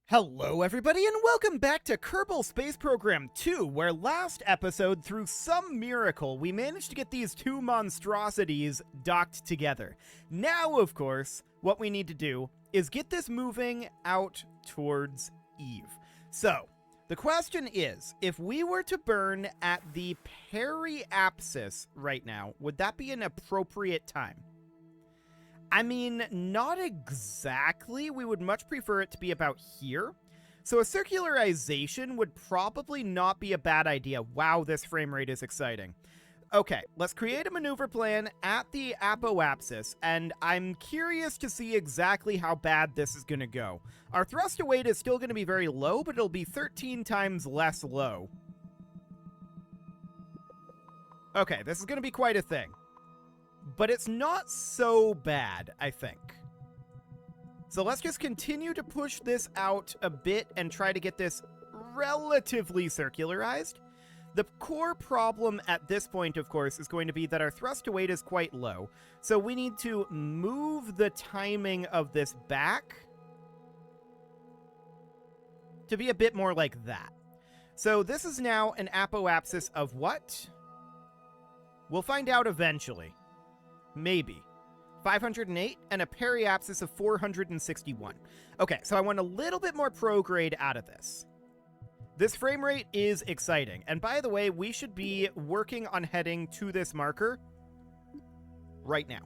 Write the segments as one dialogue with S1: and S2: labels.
S1: Hello everybody and welcome back to Kerbal Space Program 2, where last episode, through some miracle, we managed to get these two monstrosities docked together. Now, of course, what we need to do is get this moving out towards Eve. So, the question is, if we were to burn at the periapsis right now, would that be an appropriate time? I mean, not exactly. We would much prefer it to be about here. So a circularization would probably not be a bad idea. Wow, this frame rate is exciting. Okay, let's create a maneuver plan at the apoapsis, and I'm curious to see exactly how bad this is going to go. Our thrust to weight is still going to be very low, but it'll be 13 times less low. Okay, this is going to be quite a thing. But it's not so bad, I think. So let's just continue to push this out a bit and try to get this relatively circularized. The core problem at this point, of course, is going to be that our thrust to weight is quite low. So we need to move the timing of this back to be a bit more like that. So this is now an apoapsis of what? We'll find out eventually. Maybe. 508 and a periapsis of 461. Okay, so I want a little bit more prograde out of this. This frame rate is exciting. And by the way, we should be working on heading to this marker right now.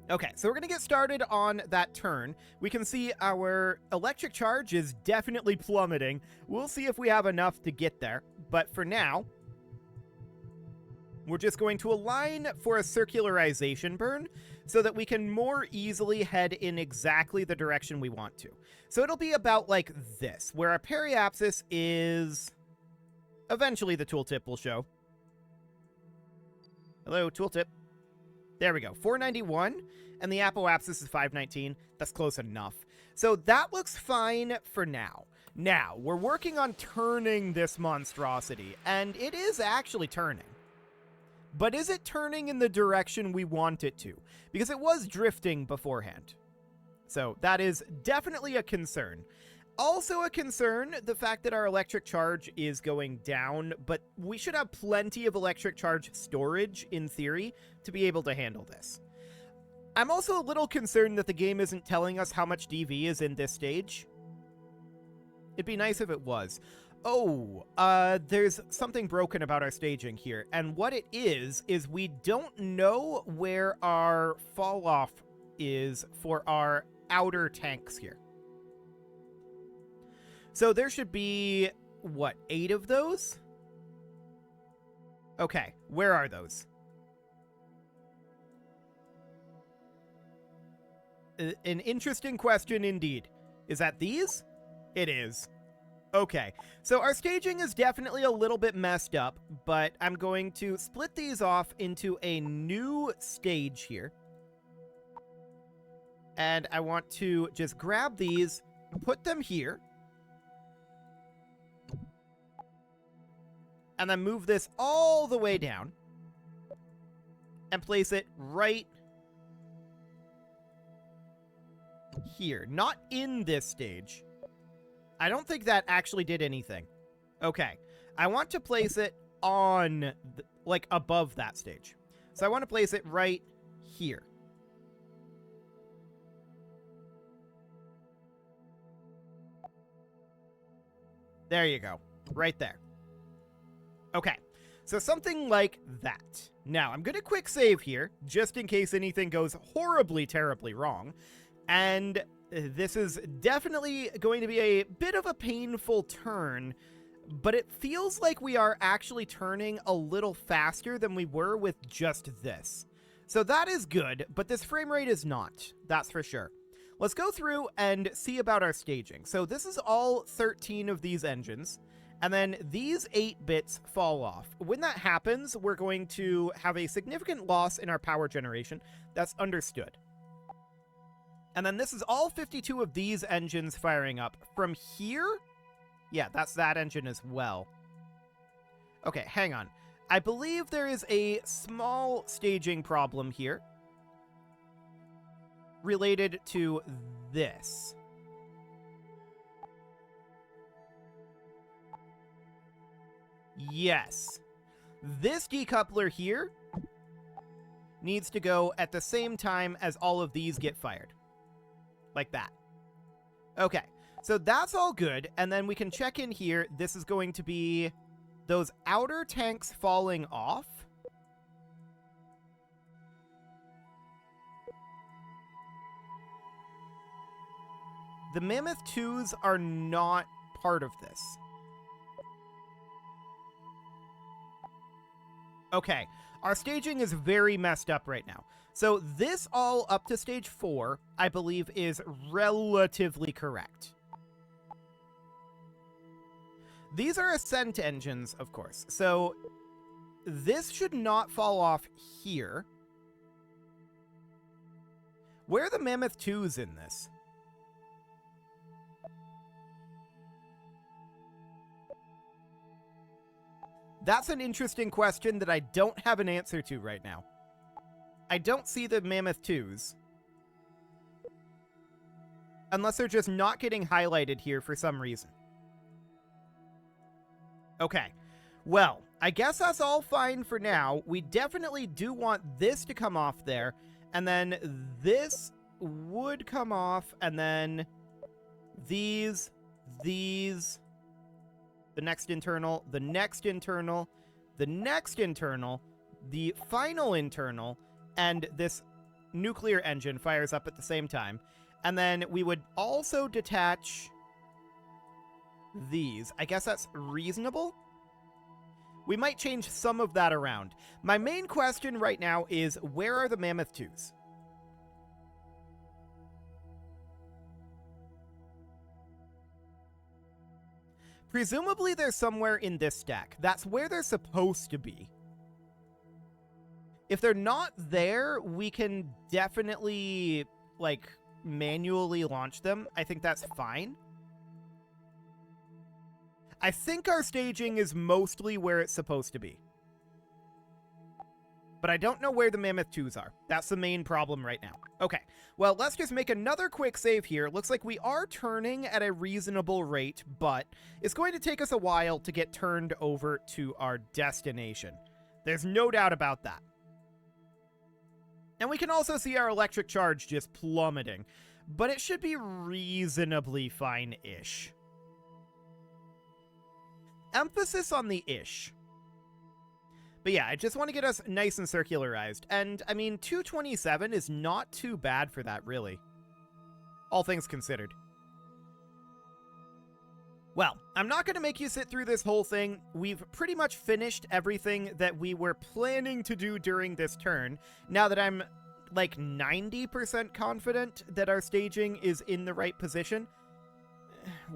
S1: Okay, so we're going to get started on that turn. We can see our electric charge is definitely plummeting. We'll see if we have enough to get there. But for now, we're just going to align for a circularization burn so that we can more easily head in exactly the direction we want to. So it'll be about like this, where our periapsis is... Eventually the tooltip will show. Hello, tooltip. There we go, 491, and the apoapsis is 519. That's close enough. So that looks fine for now. Now, we're working on turning this monstrosity, and it is actually turning. But is it turning in the direction we want it to? Because it was drifting beforehand. So that is definitely a concern. Also a concern, the fact that our electric charge is going down, but we should have plenty of electric charge storage, in theory, to be able to handle this. I'm also a little concerned that the game isn't telling us how much DV is in this stage. It'd be nice if it was. Oh, there's something broken about our staging here, and what it is we don't know where our fall-off is for our outer tanks here. So there should be, what, 8 of those? Okay, where are those? An interesting question indeed. Is that these? It is. Okay, so our staging is definitely a little bit messed up, but I'm going to split these off into a new stage here. And I want to just grab these, put them here, and then move this all the way down, and place it right here. Not in this stage. I don't think that actually did anything. Okay. I want to place it on, like, above that stage. So I want to place it right here. There you go. Right there. Okay. So something like that. Now, I'm going to quick save here, just in case anything goes horribly, terribly wrong. And this is definitely going to be a bit of a painful turn, but it feels like we are actually turning a little faster than we were with just this. So that is good, but this frame rate is not, that's for sure. Let's go through and see about our staging. So this is all 13 of these engines, and then these 8 bits fall off. When that happens, we're going to have a significant loss in our power generation. That's understood. And then this is all 52 of these engines firing up. From here? Yeah, that's that engine as well. Okay, hang on. I believe there is a small staging problem here related to this. Yes. This decoupler here needs to go at the same time as all of these get fired. Like that. Okay, so that's all good, and then we can check in here. This is going to be those outer tanks falling off. The Mammoth 2s are not part of this. Okay, our staging is very messed up right now. So this all up to stage 4, I believe, is relatively correct. These are ascent engines, of course. So this should not fall off here. Where are the Mammoth 2s in this? That's an interesting question that I don't have an answer to right now. I don't see the Mammoth 2s. Unless they're just not getting highlighted here for some reason. Okay. Well, I guess that's all fine for now. We definitely do want this to come off there. And then this would come off. And then these... The next internal, the next internal, the next internal, the final internal, and this nuclear engine fires up at the same time. And then we would also detach these. I guess that's reasonable. We might change some of that around. My main question right now is, where are the Mammoth 2s? Presumably they're somewhere in this stack. That's where they're supposed to be. If they're not there, we can definitely, like, manually launch them. I think that's fine. I think our staging is mostly where it's supposed to be. But I don't know where the Mammoth 2s are. That's the main problem right now. Okay, well, let's just make another quick save here. Looks like we are turning at a reasonable rate, but it's going to take us a while to get turned over to our destination. There's no doubt about that. And we can also see our electric charge just plummeting, but it should be reasonably fine-ish. Emphasis on the ish. But yeah, I just want to get us nice and circularized. And, I mean, 227 is not too bad for that, really. All things considered. Well, I'm not going to make you sit through this whole thing. We've pretty much finished everything that we were planning to do during this turn. Now that I'm, like, 90% confident that our staging is in the right position.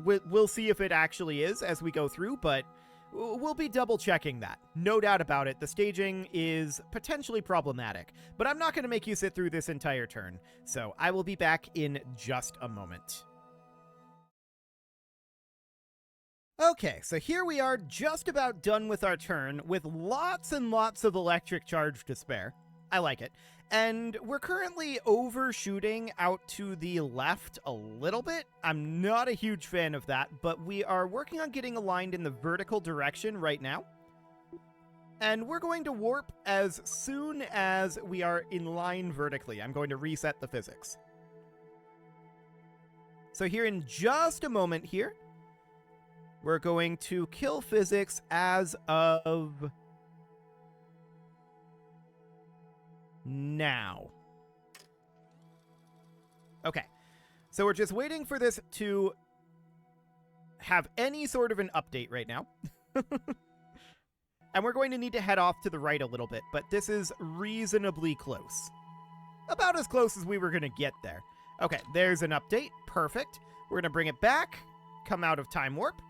S1: We'll see if it actually is as we go through, but we'll be double-checking that. No doubt about it, the staging is potentially problematic, but I'm not going to make you sit through this entire turn, so I will be back in just a moment. Okay, so here we are just about done with our turn, with lots and lots of electric charge to spare. I like it. And we're currently overshooting out to the left a little bit. I'm not a huge fan of that, but we are working on getting aligned in the vertical direction right now. And we're going to warp as soon as we are in line vertically. I'm going to reset the physics. So here in just a moment here, we're going to kill physics as of now. Okay, so we're just waiting for this to have any sort of an update right now. And we're going to need to head off to the right a little bit, but this is reasonably close. About as close as we were going to get there. Okay, there's an update. Perfect. We're going to bring it back, come out of time warp.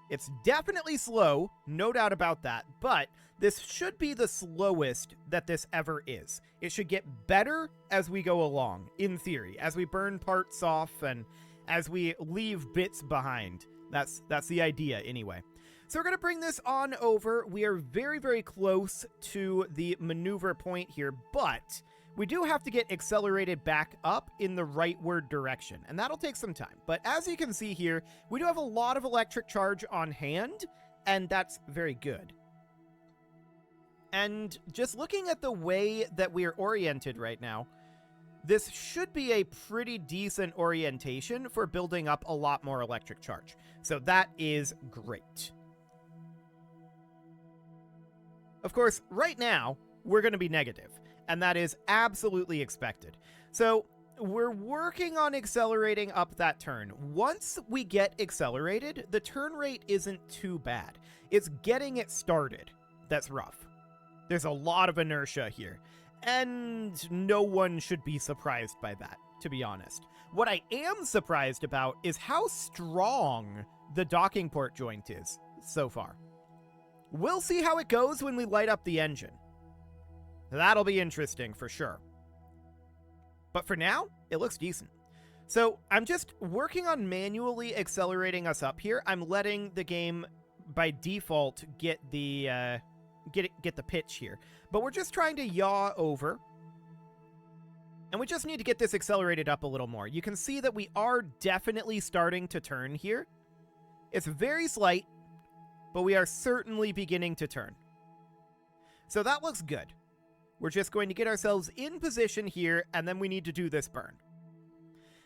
S1: It's definitely slow, no doubt about that, but this should be the slowest that this ever is. It should get better as we go along, in theory, as we burn parts off and as we leave bits behind. That's the idea, anyway. So we're going to bring this on over. We are very, very close to the maneuver point here, but we do have to get accelerated back up in the rightward direction, and that'll take some time. But as you can see here, we do have a lot of electric charge on hand, and that's very good. And just looking at the way that we're oriented right now, this should be a pretty decent orientation for building up a lot more electric charge. So that is great. Of course, right now, we're going to be negative, and that is absolutely expected. So we're working on accelerating up that turn. Once we get accelerated, the turn rate isn't too bad. It's getting it started that's rough. There's a lot of inertia here, and no one should be surprised by that, to be honest. What I am surprised about is how strong the docking port joint is so far. We'll see how it goes when we light up the engine. That'll be interesting for sure. But for now, it looks decent. So I'm just working on manually accelerating us up here. I'm letting the game, by default, get the pitch here. But we're just trying to yaw over. And we just need to get this accelerated up a little more. You can see that we are definitely starting to turn here. It's very slight, but we are certainly beginning to turn. So that looks good. We're just going to get ourselves in position here, and then we need to do this burn.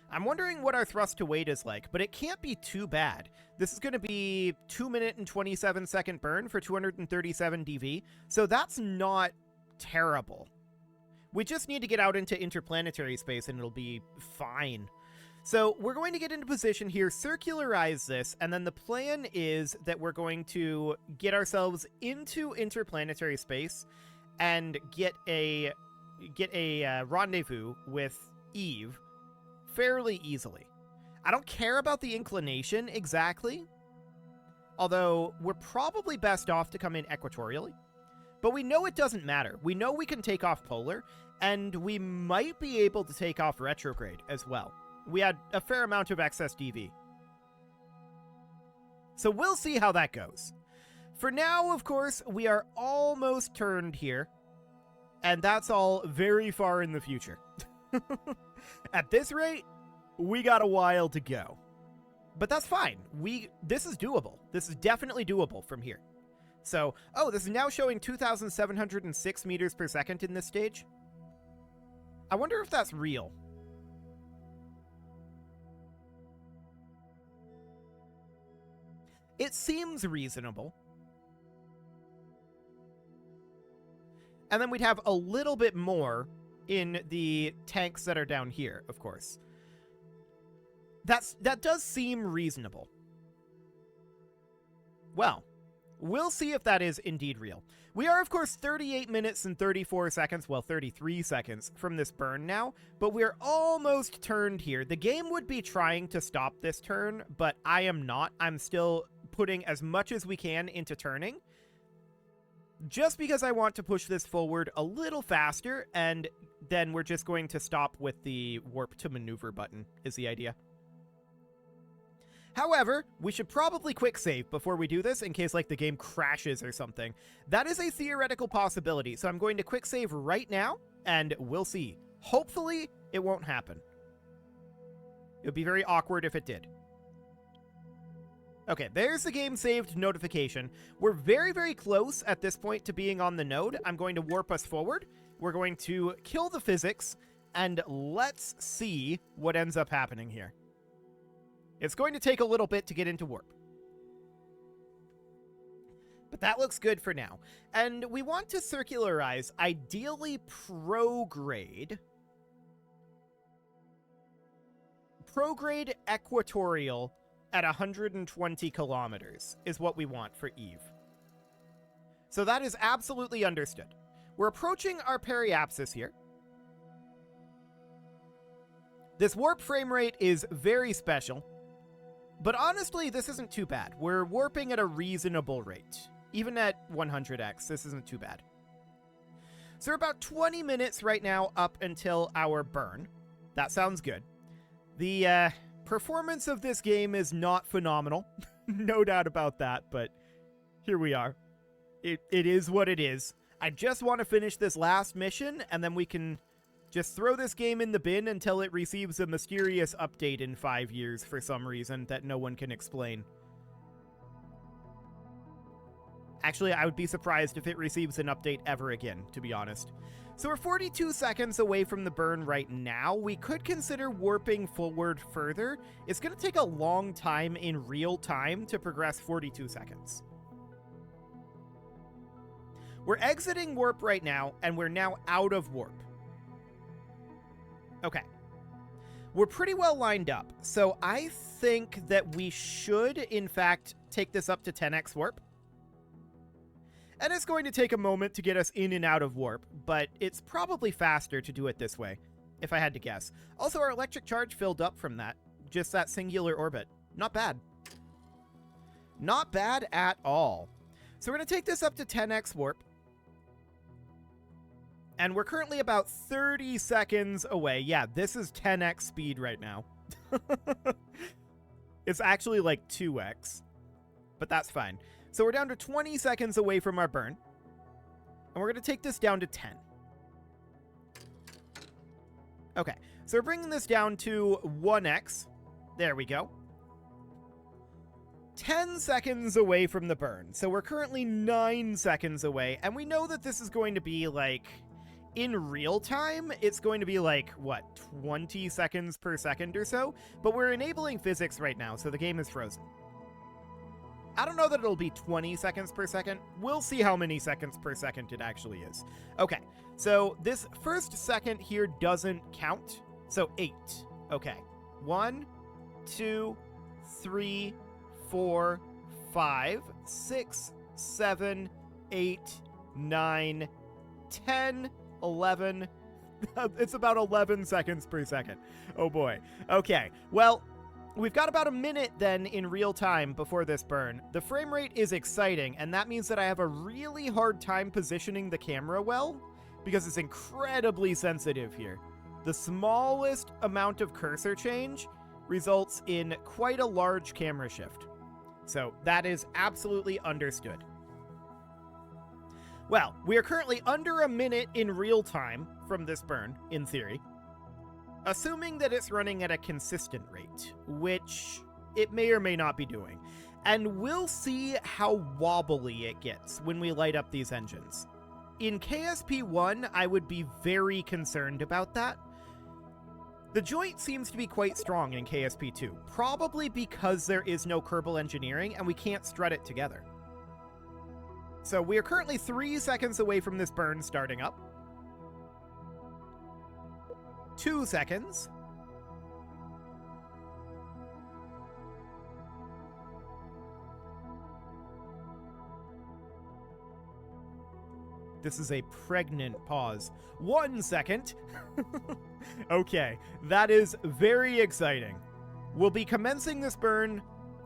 S1: I'm wondering what our thrust to weight is like, but it can't be too bad. This is going to be 2 minute and 27 second burn for 237 dV, so that's not terrible. We just need to get out into interplanetary space and it'll be fine. So we're going to get into position here, circularize this, and then the plan is that we're going to get ourselves into interplanetary space and get a rendezvous with Eve fairly easily. I don't care about the inclination exactly, although we're probably best off to come in equatorially. But we know it doesn't matter. We know we can take off polar, and we might be able to take off retrograde as well. We had a fair amount of excess DV. So we'll see how that goes. For now, of course, we are almost turned here, and that's all very far in the future. At this rate, we got a while to go. But that's fine. This is doable. This is definitely doable from here. So, oh, this is now showing 2,706 meters per second in this stage. I wonder if that's real. It seems reasonable. And then we'd have a little bit more in the tanks that are down here, of course. That does seem reasonable. Well, we'll see if that is indeed real. We are, of course, 38 minutes and 34 seconds, well, 33 seconds from this burn now, but we're almost turned here. The game would be trying to stop this turn, but I am not. I'm still putting as much as we can into turning, just because I want to push this forward a little faster, and then we're just going to stop with the warp to maneuver button, is the idea. However, we should probably quick save before we do this in case like the game crashes or something. That is a theoretical possibility, so I'm going to quick save right now, and we'll see. Hopefully, it won't happen. It would be very awkward if it did. Okay, there's the game saved notification. We're very, very close at this point to being on the node. I'm going to warp us forward. We're going to kill the physics, and let's see what ends up happening here. It's going to take a little bit to get into warp. But that looks good for now. And we want to circularize, ideally prograde. Prograde equatorial at 120 kilometers is what we want for Eve. So that is absolutely understood. We're approaching our periapsis here. This warp frame rate is very special. But honestly, this isn't too bad. We're warping at a reasonable rate. Even at 100x, this isn't too bad. So we're about 20 minutes right now up until our burn. That sounds good. The performance of this game is not phenomenal. No doubt about that, but here we are. It is what it is. I just want to finish this last mission, and then we can just throw this game in the bin until it receives a mysterious update in 5 years for some reason that no one can explain. Actually, I would be surprised if it receives an update ever again, to be honest. So we're 42 seconds away from the burn right now. We could consider warping forward further. It's going to take a long time in real time to progress 42 seconds. We're exiting warp right now, and we're now out of warp. Okay. We're pretty well lined up, so I think that we should, in fact, take this up to 10x warp. And it's going to take a moment to get us in and out of warp, but it's probably faster to do it this way, if I had to guess. Also, our electric charge filled up from that, just that singular orbit. Not bad. Not bad at all. So we're going to take this up to 10x warp. And we're currently about 30 seconds away. Yeah, this is 10x speed right now. It's actually like 2x, but that's fine. So we're down to 20 seconds away from our burn. And we're going to take this down to 10. Okay, so we're bringing this down to 1x. There we go. 10 seconds away from the burn. So we're currently 9 seconds away. And we know that this is going to be like, in real time, it's going to be like, what, 20 seconds per second or so? But we're enabling physics right now, so the game is frozen. I don't know that it'll be 20 seconds per second. We'll see how many seconds per second it actually is. Okay, so this first second here doesn't count. So 8. Okay. 1, 2, 3, 4, 5, 6, 7, 8, 9, 10, 11. It's about 11 seconds per second. Oh boy. Okay, well, we've got about a minute then in real time before this burn. The frame rate is exciting, and that means that I have a really hard time positioning the camera well, because it's incredibly sensitive here. The smallest amount of cursor change results in quite a large camera shift. So that is absolutely understood. Well, we are currently under a minute in real time from this burn, in theory. Assuming that it's running at a consistent rate, which it may or may not be doing. And we'll see how wobbly it gets when we light up these engines. In KSP1, I would be very concerned about that. The joint seems to be quite strong in KSP2, probably because there is no Kerbal engineering and we can't strut it together. So we are currently 3 seconds away from this burn starting up. 2 seconds. This is a pregnant pause. 1 second. Okay, that is very exciting. We'll be commencing this burn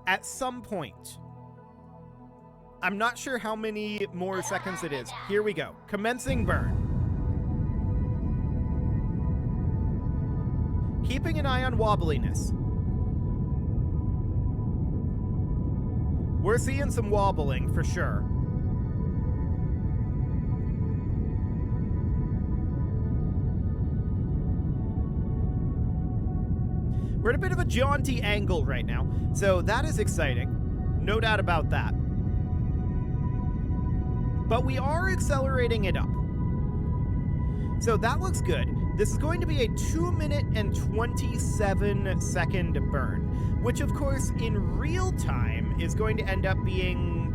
S1: at some point. I'm not sure how many more seconds it is. Here we go. Commencing burn. Keeping an eye on wobbliness. We're seeing some wobbling for sure. We're at a bit of a jaunty angle right now, so that is exciting. No doubt about that. But we are accelerating it up. So that looks good. This is going to be a 2 minute and 27 second burn, which of course in real time is going to end up being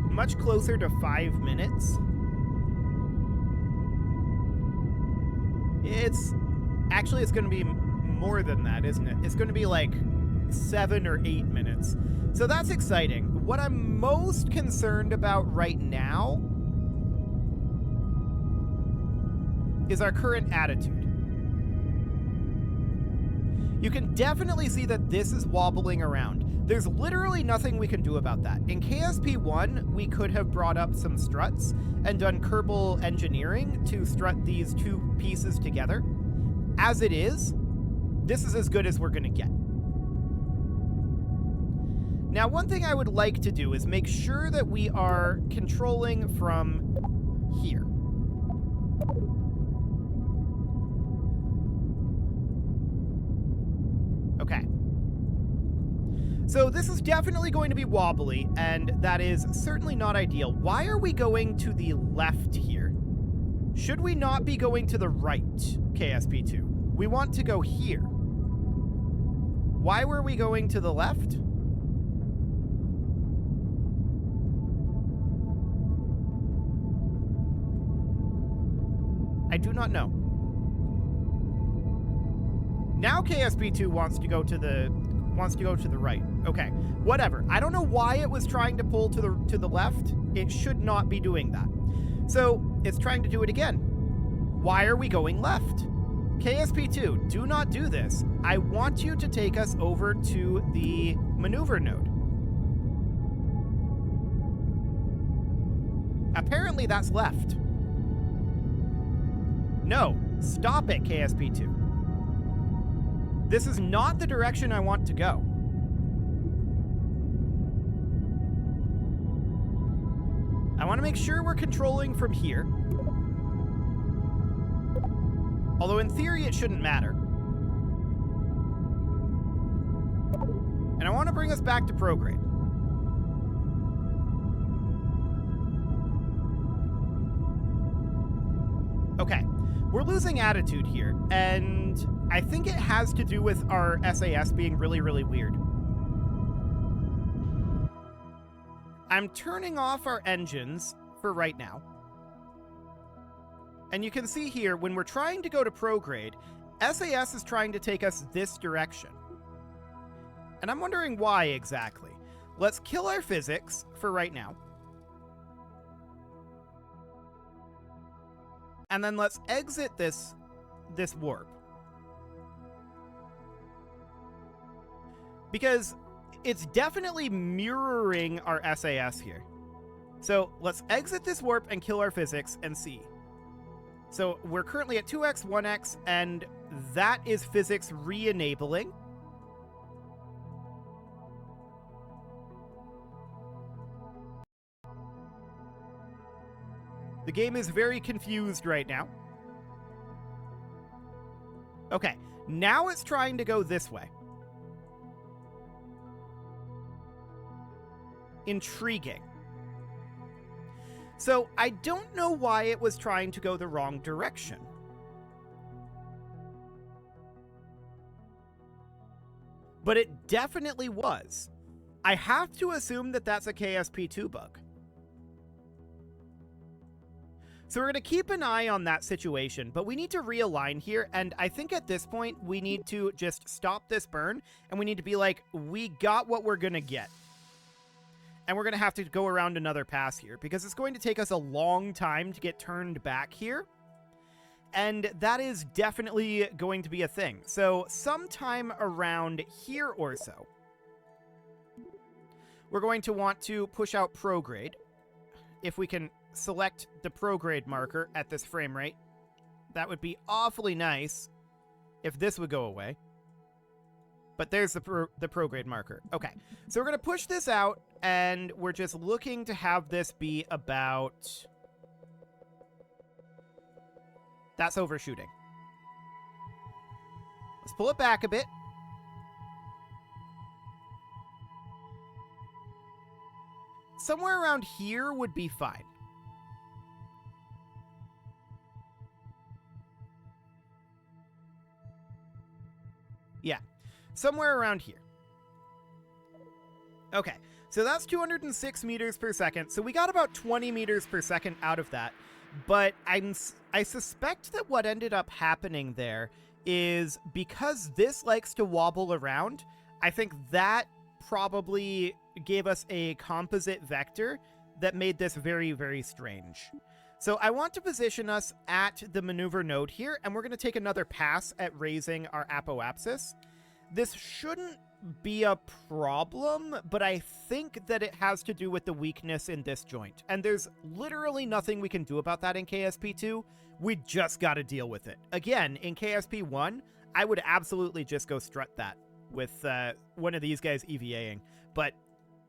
S1: much closer to 5 minutes. It's going to be more than that, isn't it? It's going to be like 7 or 8 minutes. So that's exciting. What I'm most concerned about right now is our current attitude. You can definitely see that this is wobbling around. There's literally nothing we can do about that. In KSP1, we could have brought up some struts and done Kerbal engineering to strut these two pieces together. As it is, this is as good as we're going to get. Now, one thing I would like to do is make sure that we are controlling from here. Okay. So this is definitely going to be wobbly, and that is certainly not ideal. Why are we going to the left here? Should we not be going to the right, KSP2? We want to go here. Why were we going to the left? I do not know. Now KSP2 wants to go to the right. Okay, whatever. I don't know why it was trying to pull to the left. It should not be doing that. So it's trying to do it again. Why are we going left? KSP2, do not do this. I want you to take us over to the maneuver node. Apparently that's left. No, stop it, KSP2. This is not the direction I want to go. I want to make sure we're controlling from here. Although in theory it shouldn't matter. And I want to bring us back to prograde. Okay, we're losing attitude here, and I think it has to do with our SAS being really, really weird. I'm turning off our engines for right now. And you can see here, when we're trying to go to prograde, SAS is trying to take us this direction. And I'm wondering why exactly. Let's kill our physics for right now. And then let's exit this warp. Because it's definitely mirroring our SAS here. So let's exit this warp and kill our physics and see. So we're currently at 2x, 1x, and that is physics re-enabling. The game is very confused right now. Okay, now it's trying to go this way. Intriguing. So I don't know why it was trying to go the wrong direction. But it definitely was. I have to assume that that's a KSP2 bug. So we're going to keep an eye on that situation, but we need to realign here, and I think at this point we need to just stop this burn, and we need to be like, we got what we're going to get. And we're going to have to go around another pass here, because it's going to take us a long time to get turned back here, and that is definitely going to be a thing. So sometime around here or so, we're going to want to push out prograde. If we can select the prograde marker at this frame rate, that would be awfully nice if this would go away. But there's the prograde marker. Okay, so we're going to push this out, and we're just looking to have this be about... That's overshooting. Let's pull it back a bit. Somewhere around here would be fine. Yeah, somewhere around here. Okay, so that's 206 meters per second. So we got about 20 meters per second out of that. But I suspect that what ended up happening there is because this likes to wobble around, I think that probably gave us a composite vector that made this very, very strange. So I want to position us at the maneuver node here, and we're going to take another pass at raising our apoapsis. This shouldn't be a problem, but I think that it has to do with the weakness in this joint. And there's literally nothing we can do about that in KSP2. We just got to deal with it. Again, in KSP1, I would absolutely just go strut that with one of these guys EVAing. But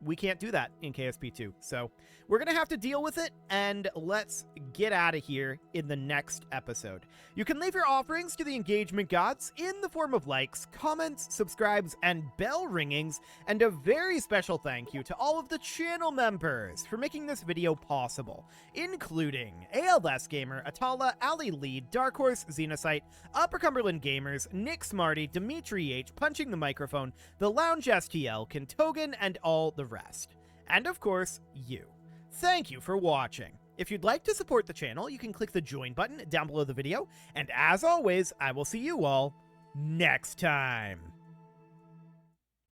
S1: we can't do that in KSP2. So we're going to have to deal with it, and let's get out of here in the next episode. You can leave your offerings to the engagement gods in the form of likes, comments, subscribes, and bell ringings, and a very special thank you to all of the channel members for making this video possible, including ALS Gamer, Atala, Ali Lee, Dark Horse, Xenocyte, Upper Cumberland Gamers, Nick Smarty, Dimitri H, Punching the Microphone, The Lounge STL, Kentogan, and all the rest. And of course, you. Thank you for watching. If you'd like to support the channel, you can click the join button down below the video, and as always, I will see you all next time.